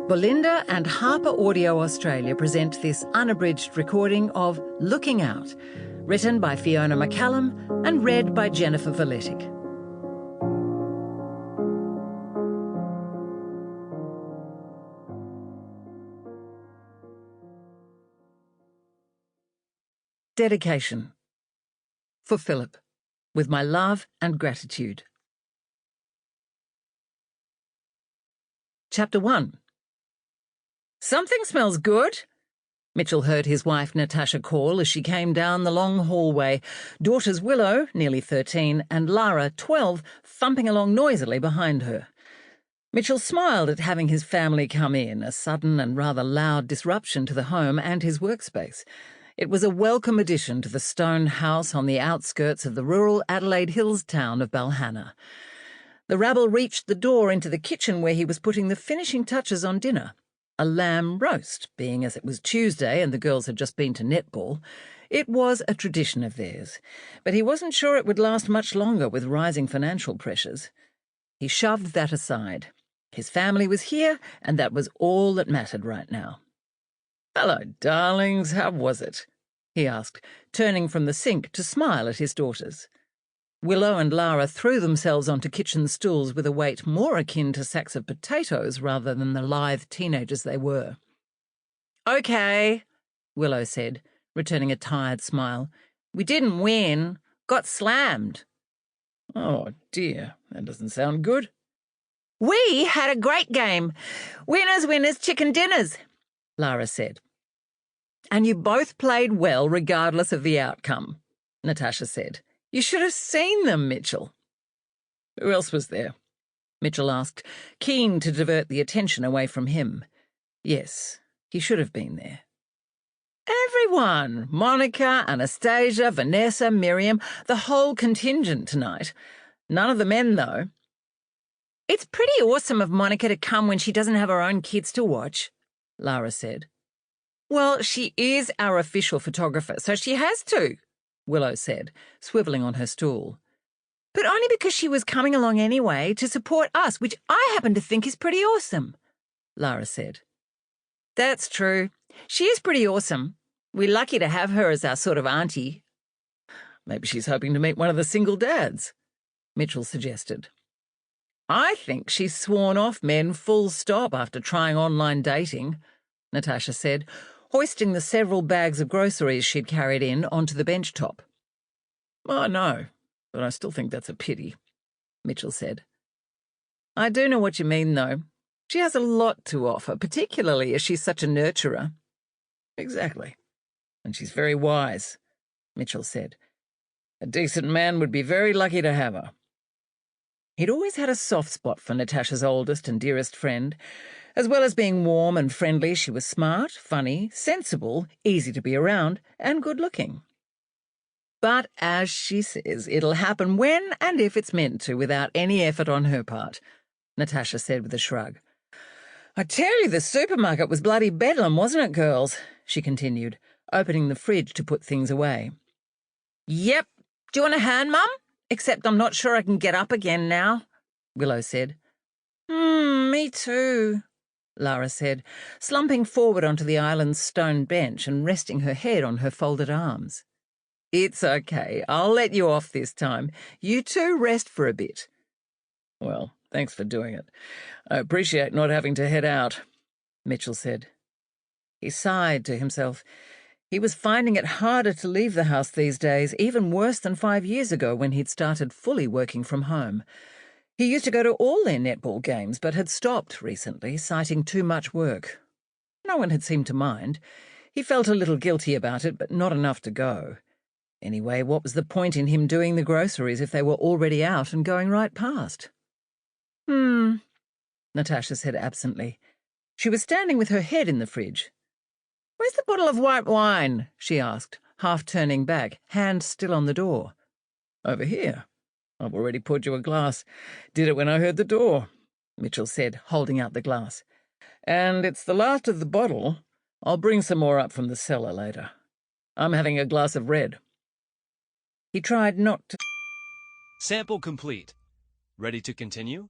Belinda and HarperAudio Australia present this unabridged recording of Looking Out, written by Fiona McCallum and read by Jennifer Vuletic. Dedication. For Philip, with my love and gratitude. Chapter 1. Something smells good, Mitchell heard his wife Natasha call as she came down the long hallway, daughters Willow, nearly 13, and Lara, 12, thumping along noisily behind her. Mitchell smiled at having his family come in, a sudden and rather loud disruption to the home and his workspace. It was a welcome addition to the stone house on the outskirts of the rural Adelaide Hills town of Balhana. The rabble reached the door into the kitchen where he was putting the finishing touches on dinner. A lamb roast, being as it was Tuesday and the girls had just been to netball. It was a tradition of theirs, but he wasn't sure it would last much longer with rising financial pressures. He shoved that aside. His family was here, and that was all that mattered right now. "Hello, darlings, how was it?" he asked, turning from the sink to smile at his daughters. Willow and Lara threw themselves onto kitchen stools with a weight more akin to sacks of potatoes rather than the lithe teenagers they were. "Okay," Willow said, returning a tired smile. "We didn't win. Got slammed." "Oh, dear, that doesn't sound good." "We had a great game. Winners, winners, chicken dinners," Lara said. "And you both played well regardless of the outcome," Natasha said. "You should have seen them, Mitchell." "Who else was there?" Mitchell asked, keen to divert the attention away from him. Yes, he should have been there. "Everyone. Monica, Anastasia, Vanessa, Miriam, the whole contingent tonight. None of the men, though." "It's pretty awesome of Monica to come when she doesn't have her own kids to watch," Lara said. "Well, she is our official photographer, so she has to," Willow said, swivelling on her stool. "But only because she was coming along anyway to support us, which I happen to think is pretty awesome," Lara said. "That's true. She is pretty awesome. We're lucky to have her as our sort of auntie." "Maybe she's hoping to meet one of the single dads," Mitchell suggested. "I think she's sworn off men full stop after trying online dating," Natasha said, hoisting the several bags of groceries she'd carried in onto the bench top. "I know, but I still think that's a pity," Mitchell said. "I do know what you mean, though. She has a lot to offer, particularly as she's such a nurturer." "Exactly. And she's very wise," Mitchell said. "A decent man would be very lucky to have her." He'd always had a soft spot for Natasha's oldest and dearest friend. As well as being warm and friendly, she was smart, funny, sensible, easy to be around, and good-looking. "But, as she says, it'll happen when and if it's meant to, without any effort on her part," Natasha said with a shrug. "I tell you, the supermarket was bloody bedlam, wasn't it, girls?" she continued, opening the fridge to put things away. "Yep. Do you want a hand, Mum? Except I'm not sure I can get up again now," Willow said. Me too," Lara said, slumping forward onto the island's stone bench and resting her head on her folded arms. "It's okay. I'll let you off this time. You two rest for a bit." "Well, thanks for doing it. I appreciate not having to head out," Mitchell said. He sighed to himself. He was finding it harder to leave the house these days, even worse than 5 years ago when he'd started fully working from home. He used to go to all their netball games, but had stopped recently, citing too much work. No one had seemed to mind. He felt a little guilty about it, but not enough to go. Anyway, what was the point in him doing the groceries if they were already out and going right past? Natasha said absently. She was standing with her head in the fridge. "Where's the bottle of white wine?" she asked, half turning back, hand still on the door. "Over here. I've already poured you a glass. Did it when I heard the door," Mitchell said, holding out the glass. "And it's the last of the bottle. I'll bring some more up from the cellar later. I'm having a glass of red." He tried not to... Sample complete. Ready to continue?